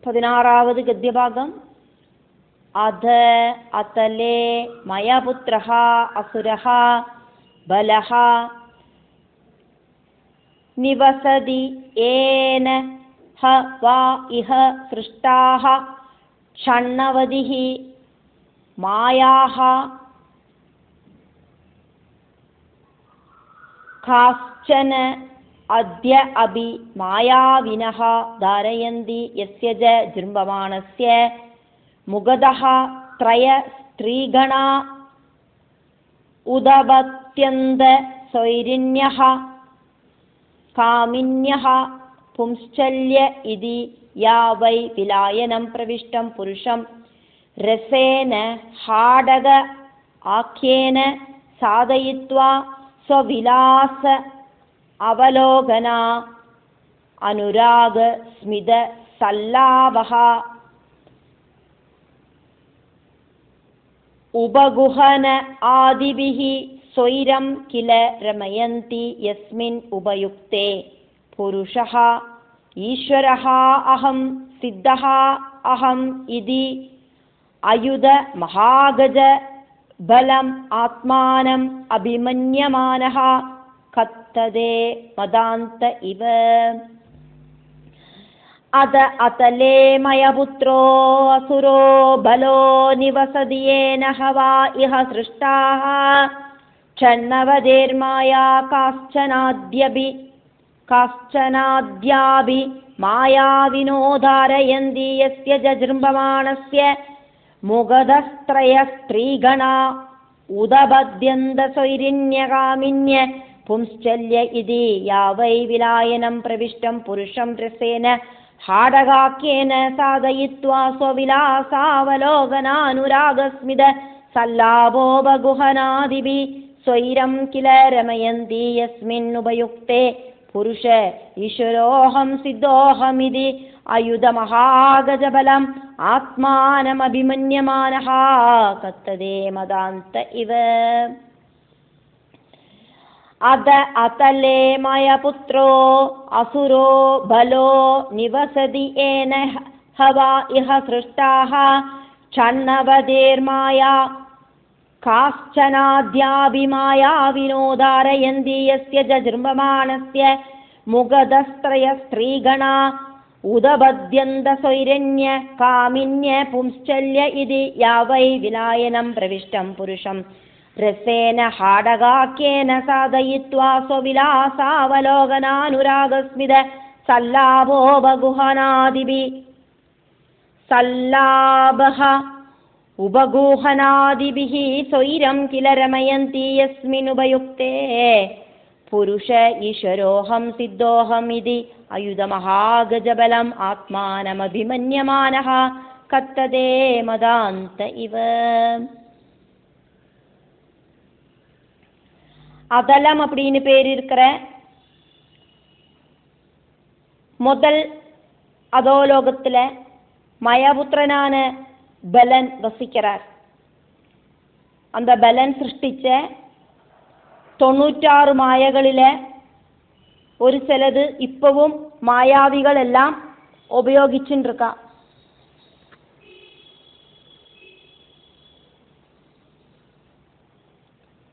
16வது கத்தியபாகம். அத அதலே மயபுத்ரஹ அசுரஹ பலஹ நிவசதி ஏன ஹ வா இஹ சிருஷ்டாஹ ஷண்ணவதிஹி மாயாஹ காச்சன அத்ய அபி மாயாவினஹ தாரயந்தி யஸ்ய ஜ ஜிரும்பமானஸ்ய முகதஹ த்ரய ஸ்த்ரீகணா உதபத்யந்த சௌரிண்யஹ காமின்யஹ பும்ஸ்சல்ய இதி யா வை விலாயனம் பிரவிஷ்டம் புருஷம் ரசேன ஹாடக ஆக்யேன சாதயித்வா ஸ்வவிலாச அவலோகனா அனுராக ஸ்மித சல்லாபஹ உபகுஹன ஆதிபிஹி ஸ்வைரம் கில ரமயந்தி யஸ்மின் உபயுக்தே புருஷஹ ஈஸ்வரஹ அஹம் சித்தஹ அஹம் இதி அயுத மகாகஜ பலம் ஆத்மானம் அபிமன்யமானஹ கத்ததே மதாந்த இவ. அத அதலே மயபுத்ரோ அசுரோ பலோ நிவசதியேன ஹவா இஹ சிருஷ்டாஹ ஷண்ணவதேர்மாயா காஷ்சனாத்யாபி மாயாவினோ தாரயந்தி யஸ்ய ஜஜ்ரும்பமாணஸ்ய முகதஸ்த்ரய ஸ்த்ரீகணா உதபத்யந்த சௌரிண்யகாமின்ய பும்ஸ்சல்ய இதி யா வை விலாயனம் பிரவிஷ்டம் புருஷம் ரசேன ஹாடகாக்யேன சாதயித்வா ஸ்வவிலாசாவலோகனானுராகஸ்மித சல்லாபோ பகுஹனாதிபி ஸ்வைரம் கில ரமயந்தி யஸ்மின் உபயுக்தே புருஷ ஈஸ்வரோஹம் சித்தோஹமிதி அயுத மகாகஜபலம் ஆத்மானம் அபிமன்யமானஹ கத்ததே மதாந்த இவ. அத அதலே மயபுத்ரோ அசுரோ பலோ நிவசதி ஏன ஹவா இஹ சிருஷ்டாஹ ஷண்ணவதேர்மாயா காஷ்சனாத்யாபிமாயாவினோ தாரயந்தி யஸ்ய ஜஜ்ரும்பமாணஸ்ய முகதஸ்த்ரய ஸ்த்ரீகணா உதபத்யந்த சௌரண்ய காமின்ய பும்ஸ்சல்ய இதி யா வை விலாயனம் பிரவிஷ்டம் புருஷம் ரசேன ஹாடகாக்யேன சாதயித்வா ஸ்வவிலாசாவலோகனானுராகஸ்மித சல்லாபோ பகுஹனாதிபி சல்லாபஹ உபகுஹனாதிபிஹி ஸ்வைரம் கில ரமயந்தி யஸ்மின் உபயுக்தே புருஷ ஈஸ்வரோஹம் சித்தோஹம் இதி அயுத மகாகஜபலம் ஆத்மானம் அபிமன்யமானஹ கத்ததே மதாந்த இவ. அதலம் அப்படின்னு பேர் இருக்கிற முதல் அதோலோகத்துல மயபுத்திரனான பலன் வசிக்கிறார். அந்த பலன் சிருஷ்டிச்ச 96 மாயகளில ஒரு சிலது இப்பவும் மாயாவிகள் எல்லாம் உபயோகிச்சுட்டு இருக்கா.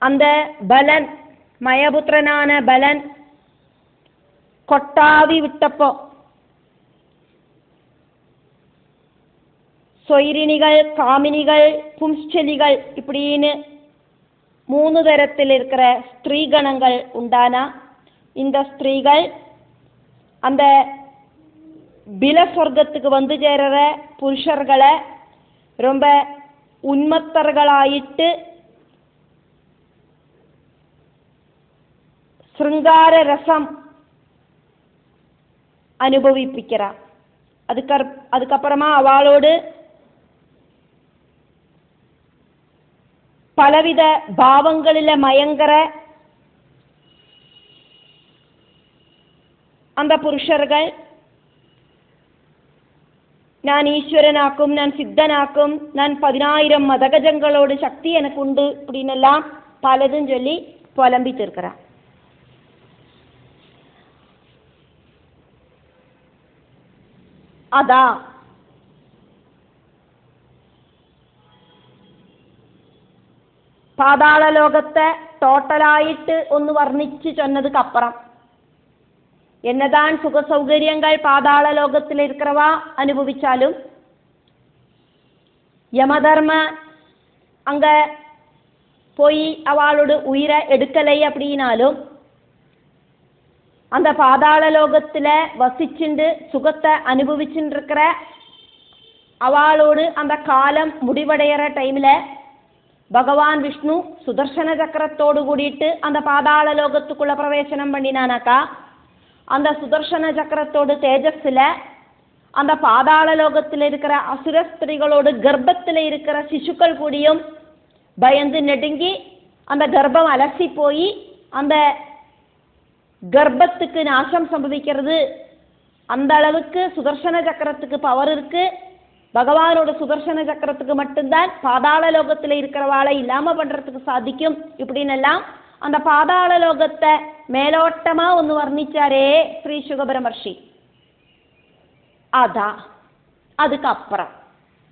அந்த பலன் மயபுத்திரனான பலன் கொட்டாவி விட்டப்போ சொய்ரிணிகள் காமினிகள் பும்ஸ்சலிகள் இப்படின்னு 3 தரத்தில் இருக்கிற ஸ்திரீகணங்கள் உண்டானா இந்த ஸ்திரீகள் அந்த பில சொர்க்கத்துக்கு வந்து சேர புருஷர்களை ரொம்ப உன்மத்தர்களாயிட்டு சிருங்கார ரசம் அனுபவிப்பிக்கிறார். அதுக்கப்புறமா அவளோடு பலவித பாவங்களில மயங்கர அந்த புருஷர்கள் நான் ஈஸ்வரனாக்கும், நான் சித்தனாக்கும், நான் 10,000 மதகஜங்களோடு சக்தி எனக்கு உண்டு அப்படின்னு எல்லாம் பலதும் சொல்லி புலம்பித்து இருக்கிறார். அதா പാതാള ലോകത്തെ ടോട്ടലായിട്ട് ഒന്ന് വർണ്ണിച്ച് ചൊന്നതുക്കപ്പുറം എന്നതാൻ സുഖസൗകര്യങ്ങൾ പാതാള ലോകത്തിൽ ഇരിக்கிறവ അനുഭവിച്ചാലും யமதர்ம அங்க போய் அவளோட உயிரை எடுக்கலை அப்படின்னாலும் அந்த பாதாள லோகத்தில் வசிச்சுண்டு சுகத்தை அனுபவிச்சுட்டு இருக்கிற அவளோடு அந்த காலம் முடிவடைகிற டைமில் பகவான் விஷ்ணு சுதர்சன சக்கரத்தோடு கூடிட்டு அந்த பாதாள லோகத்துக்குள்ள பிரவேசனம் பண்ணினானாக்கா அந்த சுதர்சன சக்கரத்தோடு தேஜஸில் அந்த பாதாள லோகத்தில் இருக்கிற அசுர ஸ்திரீகளோடு கர்ப்பத்தில் இருக்கிற சிசுக்கள் கூடியும் பயந்து நெடுங்கி அந்த கர்ப்பம் அலசி போய் அந்த கர்ப்பத்துக்கு நாசம் சம்பவிக்கிறது. அந்த அளவுக்கு சுதர்சன சக்கரத்துக்கு பவர் இருக்கு. பகவானோட சுதர்சன சக்கரத்துக்கு மட்டும்தான் பாதாள லோகத்தில் இருக்கிறவாளை இல்லாமல் பண்ணுறதுக்கு சாதிக்கும். இப்படின்னெல்லாம் அந்த பாதாள லோகத்தை மேலோட்டமாக ஒன்று வர்ணிச்சாரே ஸ்ரீ சுகபிரமர்ஷி. அதா அதுக்கப்புறம்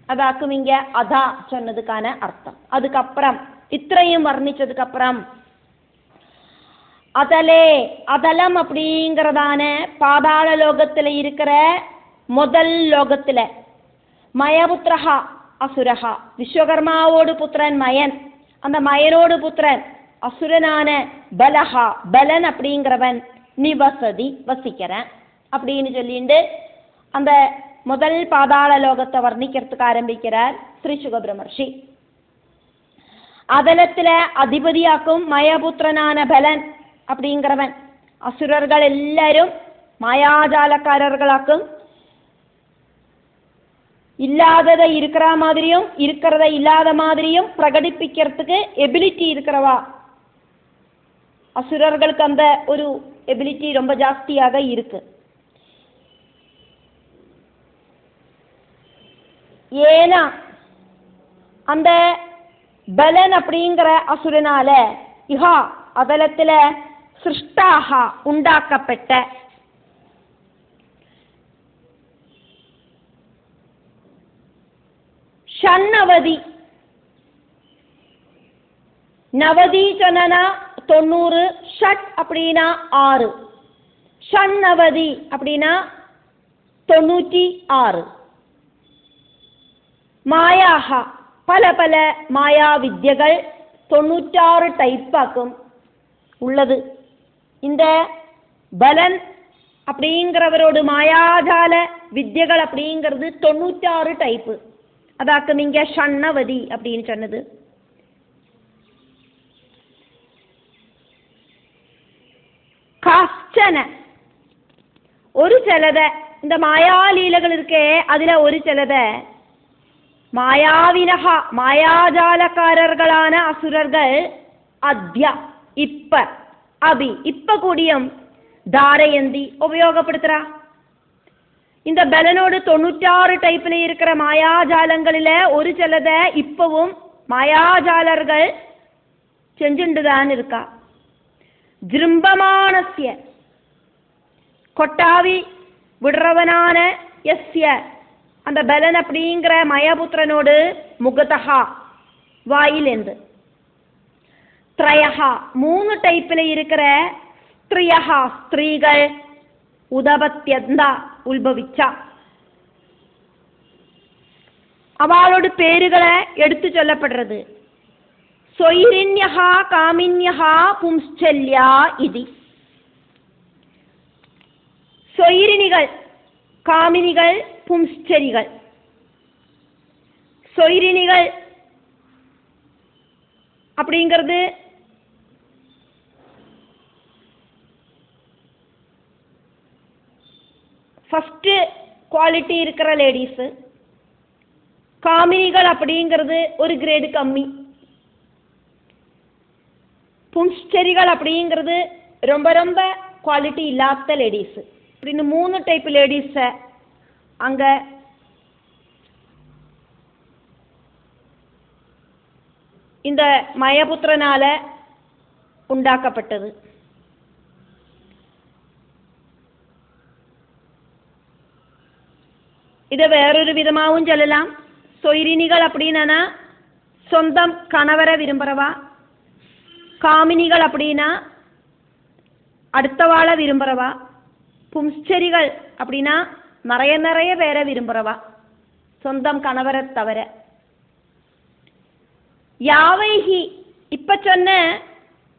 அதாக்கும் இங்க அதா சொன்னதுக்கான அர்த்தம். அதுக்கப்புறம் இத்திரையும் வர்ணிச்சதுக்கப்புறம் அதலே அதலம் அப்படிங்கிறதான பாதாள லோகத்தில் இருக்கிற முதல் லோகத்தில் மயபுத்திரஹா அசுரஹா விஸ்வகர்மாவோடு புத்திரன் மயன், அந்த மயனோடு புத்திரன் அசுரனான பலஹா பலன் அப்படிங்கிறவன் நிவசதி வசிக்கிறேன் அப்படின்னு சொல்லிட்டு அந்த முதல் பாதாள லோகத்தை வர்ணிக்கிறதுக்கு ஆரம்பிக்கிறார் ஸ்ரீ சுகபிரமர்ஷி. அதலத்தில் அதிபதியாக்கும் மயபுத்திரனான பலன் அப்படிங்கிறவன் அசுரர்கள் எல்லாரும் மாயாஜாலக்காரர்களாக்கும், இல்லாததை இருக்கிற மாதிரியும் இருக்கிறத இல்லாத மாதிரியும் பிரகடிப்பிக்கிறதுக்கு எபிலிட்டி இருக்கிறவா. அசுரர்களுக்கு அந்த ஒரு எபிலிட்டி ரொம்ப ஜாஸ்தியாக இருக்கு. ஏன்னா அந்த பலன் அப்படிங்கிற அசுரனால இஹா அதலத்தில் சிருஷ்டாக உண்டாக்கப்பட்ட ஷண்ணவதி நவதி சொன்னா 90, ஷட் அப்படின்னா 6, ஷண்ணவதி அப்படின்னா 96 மாயாக பல பல மாயா வித்யகள் 96 டைப்பாக்கும் உள்ளது. இந்த பலன் அப்படிங்கிறவரோட மாயாஜால வித்யகள் அப்படிங்கிறது 96 டைப்பு. அதாக்கும் இங்க ஷண்ணவதி அப்படின்னு சொன்னது. காஷ்டன ஒரு சிலத இந்த மாயாலீலகள் இருக்கே அதுல ஒரு சிலத மாயாவினகா மாயாஜாலக்காரர்களான அசுரர்கள் அத்யா இப்ப அபி இப்ப கூடியும் தாரயந்தி உபயோகப்படுத்துறா. இந்த பலனோடு 96 டைப்பில் இருக்கிற மாயாஜாலங்களில் ஒரு சிலத இப்பவும் மாயாஜாலர்கள் செஞ்சுண்டுதான் இருக்கா. ஜிரும்பமானஸ்ய கொட்டாவி விடுறவனான எஸ்ய அந்த பலன் அப்படிங்கிற மயபுத்திரனோடு முகதஹா வாயிலேந்து த்ரயஹா 3 டைப்பில் இருக்கிற ஸ்திரியஹா ஸ்திரீகள் உதபத்யந்தா உல்பவிச்சா. அவளோட பேருகளை எடுத்து சொல்லப்படுறது. சொயிரின்யஹா காமின்யஹா பும்ஸ்சல்யா இதி. சொயிரினிகள் காமினிகள் பும்ஸ்சரிகள். சொயிரினிகள் அப்படிங்கிறது ஃபஸ்ட்டு குவாலிட்டி இருக்கிற லேடிஸு. காமினிகள் அப்படிங்கிறது ஒரு கிரேடு கம்மி. பும்ஸ்சரிகள் அப்படிங்கிறது ரொம்ப ரொம்ப குவாலிட்டி இல்லாத லேடிஸு. அப்படின்னு 3 டைப் லேடிஸை அங்கே இந்த மயபுத்திரனால உண்டாக்கப்பட்டது. இதை வேறொரு விதமாகவும் சொல்லலாம். சொயிரினிகள் அப்படின்னா சொந்தம் கணவரை விரும்புகிறவா, காமினிகள் அப்படின்னா அடுத்தவாளை விரும்புகிறவா. பும்ஸ்சரிகள் அப்படின்னா நிறைய பேரை விரும்புகிறவா, சொந்தம் கணவரை தவிர. யாவைகி இப்ப சொன்ன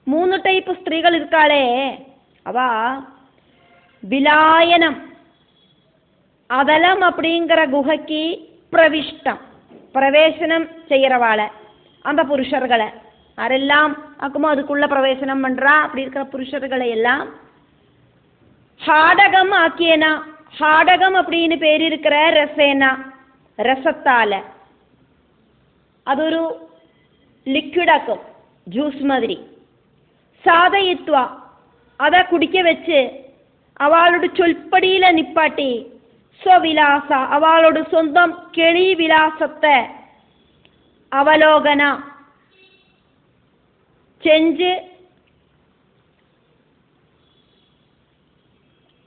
3 டைப் ஸ்திரீகள் இருக்காளே, அவ விலாயனம் அதலம் அப்படிங்கிற குகைக்கு பிரவேசனம் செய்யறவாள அந்த புருஷர்களை யாரெல்லாம் ஆக்குமோ அதுக்குள்ள பிரவேசனம் பண்றா. அப்படி இருக்கிற புருஷர்களை எல்லாம் ஹாடகம் ஆக்கியனா. ஹாடகம் அப்படின்னு பேர் இருக்கிற ரசேனா, ரசத்தால. அது ஒரு லிக்விடாக்கும், ஜூஸ் மாதிரி. சாதயித்வா அதை குடிக்க வச்சு அவளோட சொல்படியில நிப்பாட்டி സ്വവിലാസ അവളോട് സ്വന്തം കെളി വിലാസത്തെ അവലോകന செஞ்சு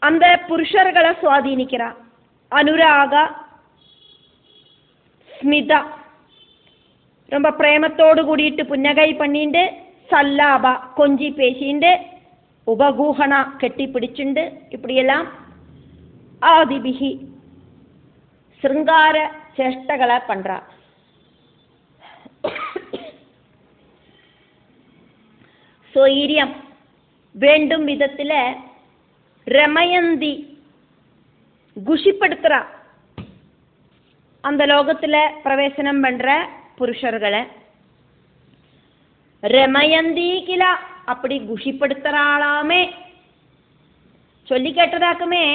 அந்த புருஷர்களை சுவாதீனிக்கிறா. அனுராக ஸ்மிதா ரொம்ப பிரேமத்தோடு கூடிட்டு புன்னகை பண்ணிண்டு, சல்லாப கொஞ்சி பேசிண்டு, உபகூஹனா கெட்டி பிடிச்சுண்டு, இப்படியெல்லாம் ஆதிபிகி சிருங்கார சேஷ்டகளை பண்றா. സ്വൈര്യം வேண்டும் விதத்தில் ரமயந்தி குஷிப்படுத்துற அந்த லோகத்தில் பிரவேசனம் பண்ற புருஷர்களை. ரமயந்தி கில அப்படி குஷிப்படுத்துறாளாமே, சொல்லி கேட்டதாக்குமே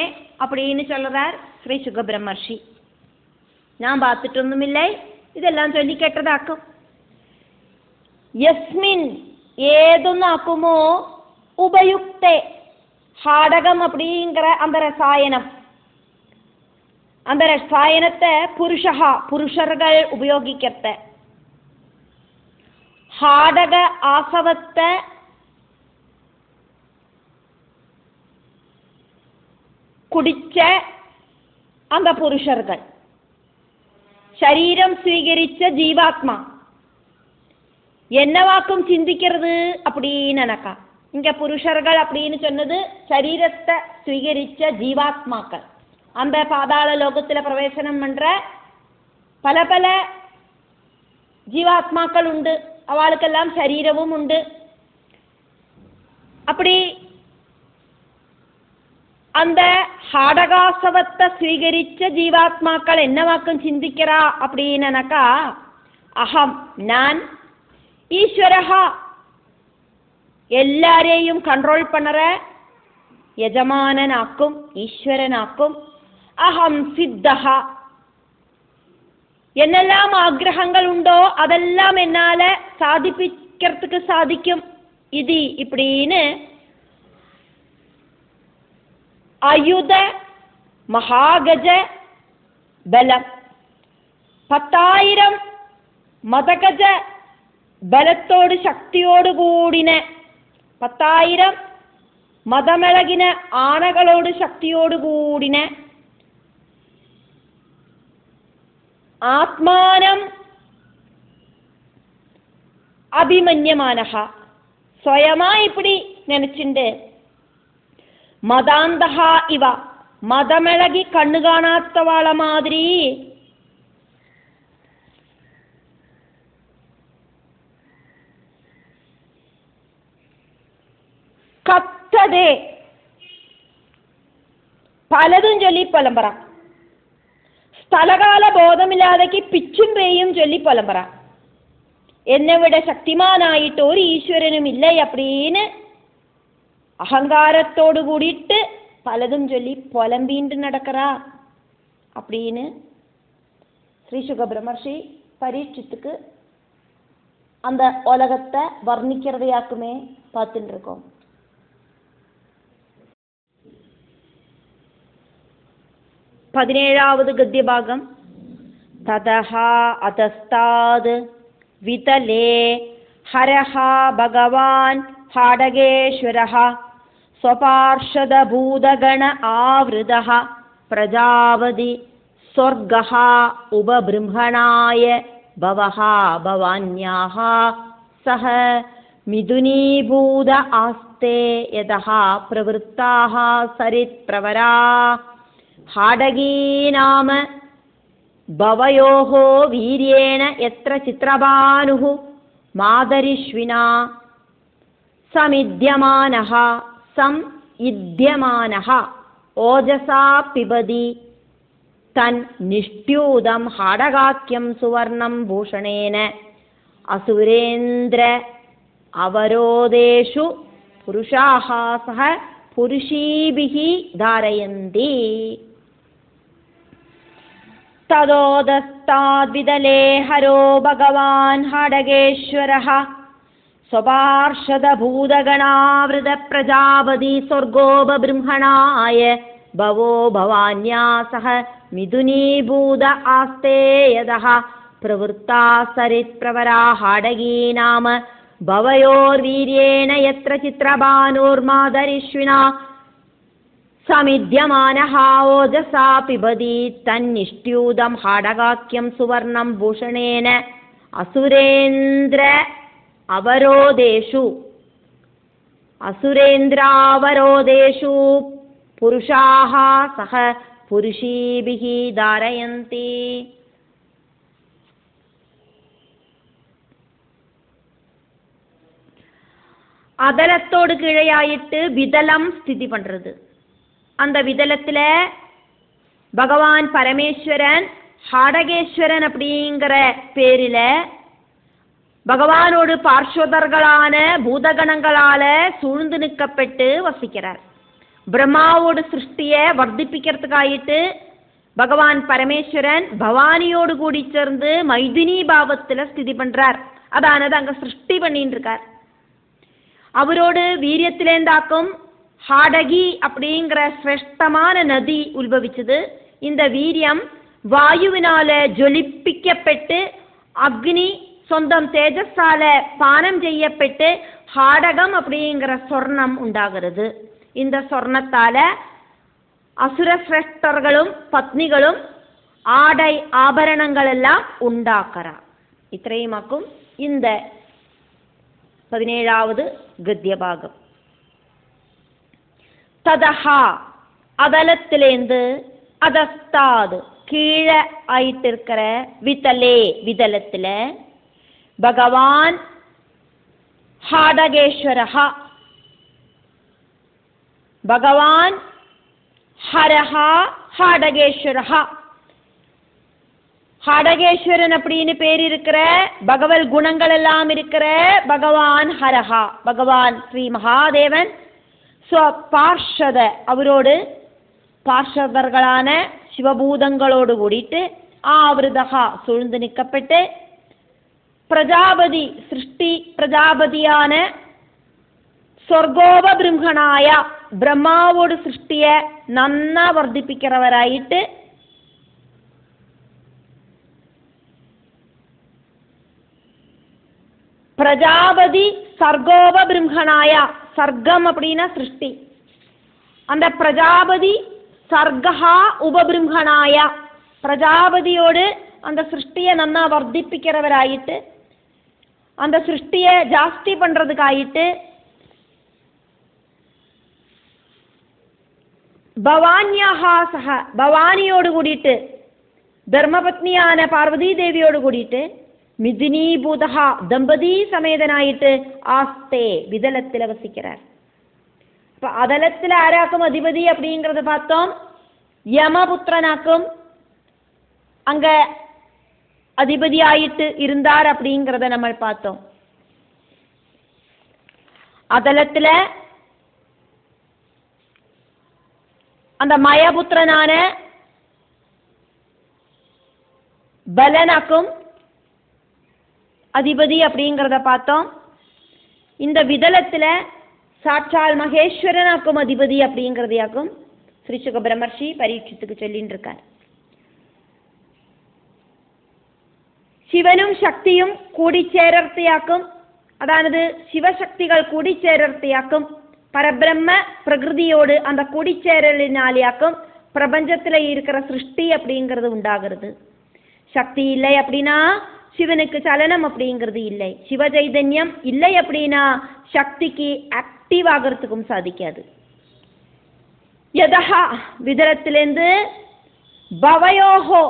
அப்படின்னு சொல்றார் ஸ்ரீ சுகபிரம்மர்ஷி. ഞാൻ பார்த்துட்டொന്നുமில்லை, ഇതെല്ലാം ചൊല്ലി കേട്ടതാക്കും. യസ്മിൻ ഏതൊന്നാക്കുമോ ഉപയുക്തേ ഹാടകം அப்படிங்கிற அந்த ரசாயனம், அந்த ரசாயனத்தை புருஷர்கள் உபயோகிக்கத்த. ഹാടക ആസവത്തെ കുടിച്ച அந்த புருஷர்கள், ശരീരം സ്വീകരിച്ച ജീവാത്മാ என்னவாக்கும் சிந்திக்கிறது அப்படின்னு நினைக்கா. இங்க புருஷர்கள் அப்படின்னு சொன்னது சரீரத்தை ஸ்வீகரிச்ச ஜீவாத்மாக்கள். அந்த பாதாள லோகத்துல பிரவேசனம் பண்ற பல ஜீவாத்மாக்கள் உண்டு, அவளுக்கெல்லாம் சரீரமும் உண்டு. அப்படி அந்த ஹாடகாசவத்தை ஸ்வீகரிச்ச ஜீவாத்மாக்கள் என்னவாக்கும் சிந்திக்கிறா அப்படின்னாக்கா, அகம் நான், ஈஸ்வரஹா எல்லாரையும் கண்ட்ரோல் பண்ணுற யஜமானனாக்கும் ஈஸ்வரனாக்கும், அகம் சித்தஹா என்னெல்லாம் ஆக்ரகங்கள் உண்டோ அதெல்லாம் என்னால சாதிப்பிக்கிறதுக்கு சாதிக்கும் இது இப்படின்னு அயுத மகாகஜ பலம் 10,000 മതഗജ ബലത്തോട് ശക്തിയോട് കൂടിന 10,000 മതമിളകിന ആനകളോട് ശക്തിയോട് കൂടിന ആത്മാനം അഭിമന്യമാനഹ സ്വയമായി ഇപ്പടി നനച്ചിണ്ട് മതാന്തഹ ഇവ മതമിളകി കണ്ണു കാണാത്തവാള മാതിരി കത്തതേ പലതും ചൊല്ലി പൊലമ്പറ, സ്ഥലകാല ബോധമില്ലാതെക്ക് പിച്ചും പേയും ചൊല്ലി പൊലമ്പറ. എന്നെവിടെ ശക്തിമാനായിട്ട് ഒരു ഈശ്വരനും ഇല്ല அப்படின்னு அகங்காரத்தோடு கூடிட்டு பலதும் சொல்லி புலம்பீண்டு நடக்கிறா அப்படின்னு ஸ்ரீ சுகபிரமர்ஷி பரீட்சித்துக்கு அந்த உலகத்தை வர்ணிக்கிறதையாக்குமே பார்த்துட்டு இருக்கோம். പതിനേഴാவது ഗദ്യഭാഗം. തതഃ അധസ്താദ് വിതലേ ഹരഃ ഭഗവാൻ ഹാടകേശ്വരഃ സ്വപാർഷദഭൂതഗണ ആവൃതഃ പ്രജാപതി സ്വർഗഃ ഉപബൃംഹണായ ഭവഃ ഭവാന്യാഃ സഹ மிதுனீபூத ஆஸ்தே யதஹ பிரவృత్తాః சரித் பிரவரா ஹாடகீ நாம பவயோः வீர்யேண யத்ர சித்ரபானுः மாதரிஷ்வினா சமித்யமானः ஓஜசா பிபதி தன் நிஷ்ட்யூதம் ஹாடகாக்கியம் சுவர்ணம் பூஷணேன அசுரேந்திர அவரோதேஷு புருஷாः சஹ புருஷீபிः தாரயந்தி. ததோதஸ்தாத்விதலே ஹரோ பகவான் ஹாடகேஸ்வரः स्वपार्षदभूतगणावृत प्रजापति स्वर्गोपबृंहणाय भवो भवान्या सह मिथुनीभूत आस्ते यदः प्रवृत्ता सरित्प्रवरा हाडगी नाम भवयोर्वीर्येण यत्र चित्रभानुर्मादरिष्विना समिद्यमानः ओजसा पिबति तन्निष्ट्यूतं हाडगाख्यं सुवर्णं भूषणेन असुरेन्द्र असुरेन्द्रावरोदेषु पुरुषाः सह पुरुषीभिः धारयन्ति. அதலத்தோடு கீழையாயிட்டு விதலம் ஸ்திதி பண்றது. அந்த விதலத்துல பகவான் பரமேஸ்வரன் ஹாடகேஸ்வரன் அப்படிங்கிற பேரில பகவானோடு பார்ஸ்வதர்களான பூதகணங்களால சூழ்ந்து நிற்கப்பட்டு வசிக்கிறார். பிரம்மாவோடு சிருஷ்டிய வர்த்திப்பிக்கிறதுக்காயிட்டு பகவான் பரமேஸ்வரன் பவானியோடு கூடி சேர்ந்து மைதினி பாவத்துல ஸ்திதி பண்றார். அதானது அங்க சிருஷ்டி பண்ணிட்டு இருக்கார். அவரோடு வீரியத்திலேந்தாக்கும் ஹாடகி அப்படிங்கிற சிரேஷ்டமான நதி உத்பவிச்சது. இந்த வீரியம் வாயுவினால ஜொலிப்பிக்கப்பட்டு அக்னி சொந்தம் தேஜஸால பானம் செய்யப்பட்டு ஹாடகம் அப்படிங்கிற சொர்ணம் உண்டாகிறது. இந்த சொர்ணத்தால அசுர சிரேஷ்டர்களும் பத்னிகளும் ஆடை ஆபரணங்கள் எல்லாம் உண்டாக்குறார். இത്രയുമാക്കും இந்த 17வது கத்தியபாகம். ததஹா அதலத்திலேந்து அதஸ்தாது கீழே ஆயிட்டு இருக்கிற விதலே விதலத்துல பகவான் ஹாடகேஸ்வரஹா பகவான் ஹரஹா ஹாடகேஸ்வரஹா ஹாடகேஸ்வரன் அப்படின்னு பேர் இருக்கிற பகவல் குணங்கள் எல்லாம் இருக்கிற பகவான் ஹரஹா பகவான் ஸ்ரீ மகாதேவன் பார்ஷத அவரோடு பார்ஷதர்களான சிவபூதங்களோடு கூடிட்டு ஆவிருதகா சூழ்ந்து நிற்கப்பட்டு பிரஜாபதி சிருஷ்டி பிரஜாபதியான சொர்கோபபிருங்கணாய பிரம்மாவோடு சிருஷ்டிய நன்னா வர்த்திப்பிக்கிறவராயிட்டு பிரஜாபதி சர்கோபபிருங்கணாய சர்க்கம் அப்படின்னா சிருஷ்டி. அந்த பிரஜாபதி சர்கஹா உபபிருங்கணாய பிரஜாபதியோடு அந்த சிருஷ்டியை நன்னா வர்த்திப்பிக்கிறவராயிட்டு அந்த சிருஷ்டியை ஜாஸ்தி பண்றதுக்காயிட்டு பவான்யாஹா சஹ பவானியோடு கூடிட்டு தர்மபத்னியான பார்வதி தேவியோடு கூடிட்டு மிதினீபூதஹா தம்பதி சமேதனாயிட்டு ஆஸ்தே விதலத்தில் வசிக்கிறார். இப்ப அதலத்தில் ஆராக்கும் அதிபதி அப்படிங்கறத பார்த்தோம். யமபுத்திரனாக்கும் அங்க அதிபதி ஆயிட்டு இருந்தார் அப்படிங்கிறத நம்ம பார்த்தோம். அதலத்துல அந்த மயபுத்திரனான பலனாக்கும் அதிபதி அப்படிங்கிறத பார்த்தோம். இந்த விதலத்துல சாட்சால் மகேஸ்வரனாக்கும் அதிபதி அப்படிங்கிறதையாக்கும் ஸ்ரீ சுக பிரம்மர்ஷி பரீட்சித்துக்கு சொல்லிட்டு இருக்கார். சிவனும் சக்தியும் கூடிச்சேரர்த்தியாக்கும் அதானது சிவசக்திகள் கூடிச்சேரர்த்தியாக்கும் பரபிரம்ம பிரகிருதியோடு அந்த கூடிச்சேரலினாலேயாக்கும் பிரபஞ்சத்துல இருக்கிற சிருஷ்டி அப்படிங்கிறது உண்டாகிறது. சக்தி இல்லை அப்படின்னா சிவனுக்கு சலனம் அப்படிங்கிறது இல்லை. சிவ சைதன்யம் இல்லை அப்படின்னா சக்திக்கு ஆக்டிவ் ஆகிறதுக்கும் சாதிக்காது. யதா விதரத்திலேருந்து பவயோஹோ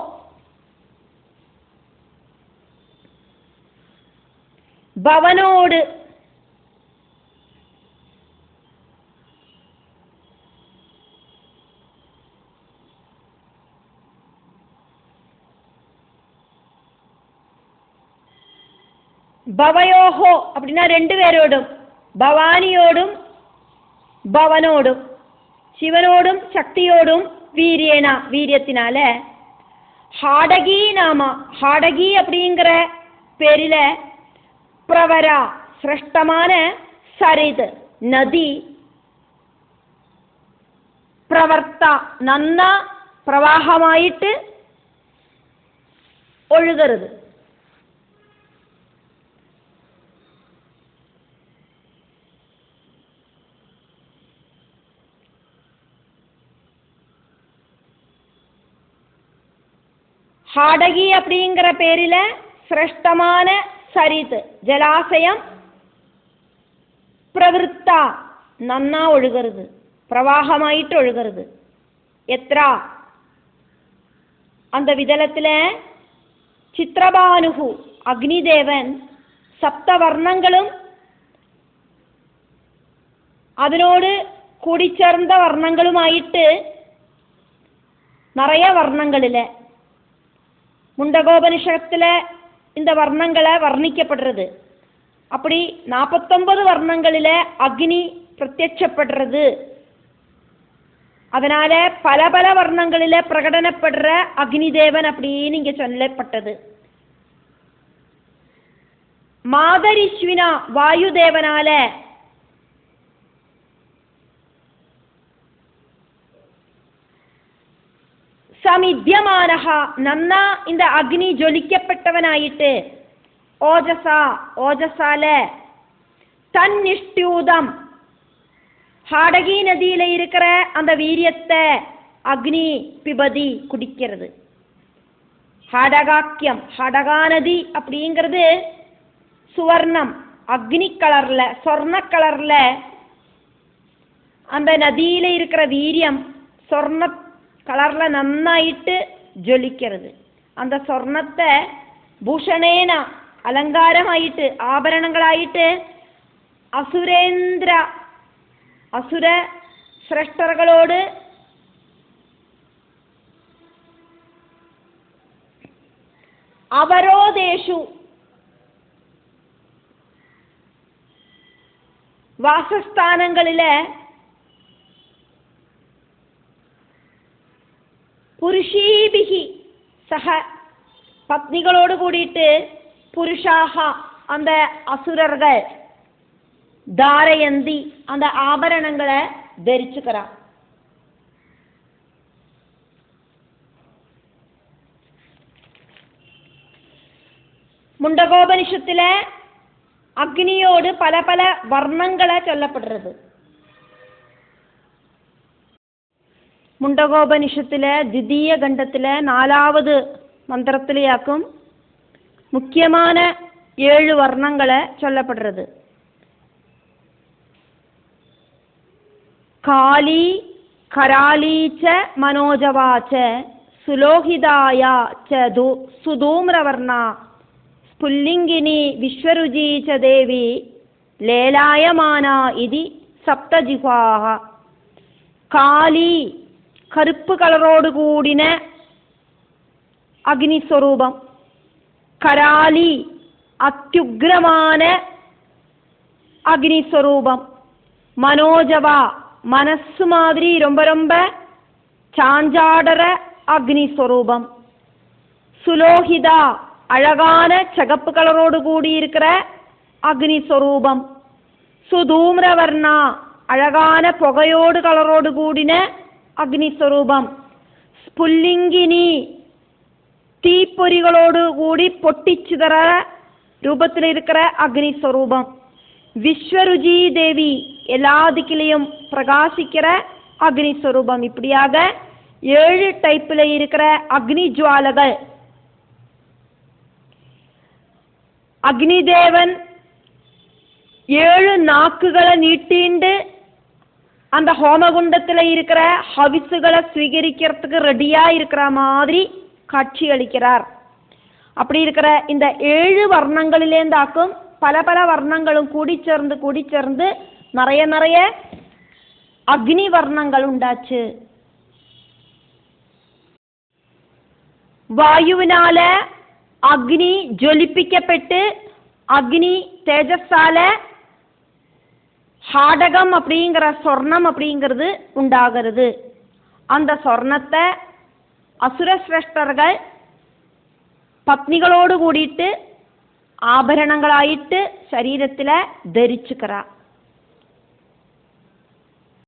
பவனோடு பவயோஹோ அப்படின்னா ரெண்டு பேரோடும், பவானியோடும் பவனோடும், சிவனோடும் சக்தியோடும் வீரியேனா வீரியத்தினால ஹாடகி நாமா, ஹாடகி அப்படிங்கிற பேரில பிரவரா சிரேஷ்டமான சரித் நதி பிரவர்த்தா நன்னா பிரவாகமாயிட்டு ஒழுகிறது. ஹாடகி அப்படிங்கிற பேரில சிரேஷ்டமான சரித் ஜலாசயம் பிரவருத்தா நன்னா ஒழுகிறது, பிரவாகமாயிட்டு ஒழுகிறது. எத்ரா அந்த விதலத்தில் சித்திரபானுகு அக்னிதேவன் சப்த வர்ணங்களும் அதனோடு கூடிச்சேர்ந்த வர்ணங்களுமாயிட்டு நிறைய வர்ணங்களில் முண்டகோபனிஷத்தில் இந்த வர்ணங்களை வர்ணிக்கப்படுறது. அப்படி 49 வர்ணங்களில் அக்னி பிரத்யட்சப்படுறது. அதனால பல பல வர்ணங்களில் பிரகடனப்படுற அக்னிதேவன் அப்படின்னு இங்கே சொல்லப்பட்டது. மாதரிஸ்வினா வாயுதேவனால சமித்யமானஹா நன்னா இந்த அக்னி ஜொலிக்கப்பட்டவனாயிட்டு ஓஜசா ஓஜசால தன்னிஷ்டியூதம் ஹாடகி நதியில இருக்கிற அந்த வீரியத்தை அக்னி பிபதி குடிக்கிறது. ஹாடகாக்கியம் ஹாடகா நதி அப்படிங்கிறது சுவர்ணம் அக்னி கலர்ல சொர்ண கலர்ல அந்த நதியில இருக்கிற வீரியம் சொர்ண கலர்ல நன்னாயிட்டு ஜொலிக்கிறது. அந்த சொர்ணத்தை பூஷணேன அலங்காரமாயிட்டு ஆபரணங்களாயிட்டு அசுர சிரேஷ்டர்களோடு அவரோதேஷு வாசஸ்தானங்களில புருஷீபிகி சக பத்னிகளோடு கூடிட்டு புருஷாக அந்த அசுரர்கள் தாரயந்தி அந்த ஆபரணங்களை தரிச்சுக்கிறான். முண்டகோபனிஷத்துல அக்னியோடு பல பல வர்ணங்களை சொல்லப்படுறது. முண்டகோபனிஷத்துல திதீய கண்டத்துல 4வது மந்திரத்திலேயாக்கும் முக்கியமான 7 வர்ணங்களை சொல்லப்படுறது. காளி கராலீச்ச மனோஜவாச்ச சுலோகிதாயா ச சுதூம்ரவர்ணா ஸ்புல்லிங்கினி விஸ்வருஜி ச தேவி லேலாயமானா இதி சப்தஜிஹ்வாஹ. காளி கருப்பு கலரோடு கூடின அக்னிஸ்வரூபம், கராலி அத்யுக்ரமான அக்னிஸ்வரூபம், மனோஜவா மனசு மாதிரி ரொம்ப ரொம்ப சாஞ்சாடற அக்னிஸ்வரூபம், சுலோகிதா அழகான சகப்பு கலரோடு கூடி இருக்கிற அக்னிஸ்வரூபம், சுதூம்ரவர்ணா அழகான புகையோடு கலரோடு கூடின அக்னிஸ்வரூபம், ஸ்புல்லிங்கினி தீப்பொறிகளோடு கூடி பொட்டிச்சிதற ரூபத்தில் இருக்கிற அக்னிஸ்வரூபம், விஸ்வருஜி தேவி எல்லா திக்கிலையும் பிரகாசிக்கிற அக்னிஸ்வரூபம். இப்படியாக 7 டைப்பில் இருக்கிற அக்னி ஜுவாலகள் அக்னிதேவன் 7 நாக்குகளை நீட்டிண்டு அந்த ஹோமகுண்டத்தில் இருக்கிற ஹவிசுகளை ஸ்வீகரிக்கிறதுக்கு ரெடியா இருக்கிற மாதிரி காட்சி அளிக்கிறார். அப்படி இருக்கிற இந்த 7 வர்ணங்களிலேந்தாக்கும் பல பல வர்ணங்களும் கூடி சேர்ந்து நிறைய அக்னி வர்ணங்கள் உண்டாச்சு. வாயுவினால அக்னி ஜொலிப்பிக்கப்பட்டு அக்னி தேஜஸால ஹாடகம் அப்படிங்கிற சொர்ணம் அப்படிங்கிறது உண்டாகிறது. அந்த சொர்ணத்தை அசுரசிரேஷ்டர்கள் பத்னிகளோடு கூடிட்டு ஆபரணங்களாயிட்டு சரீரத்தில் தரிச்சுக்கிறா.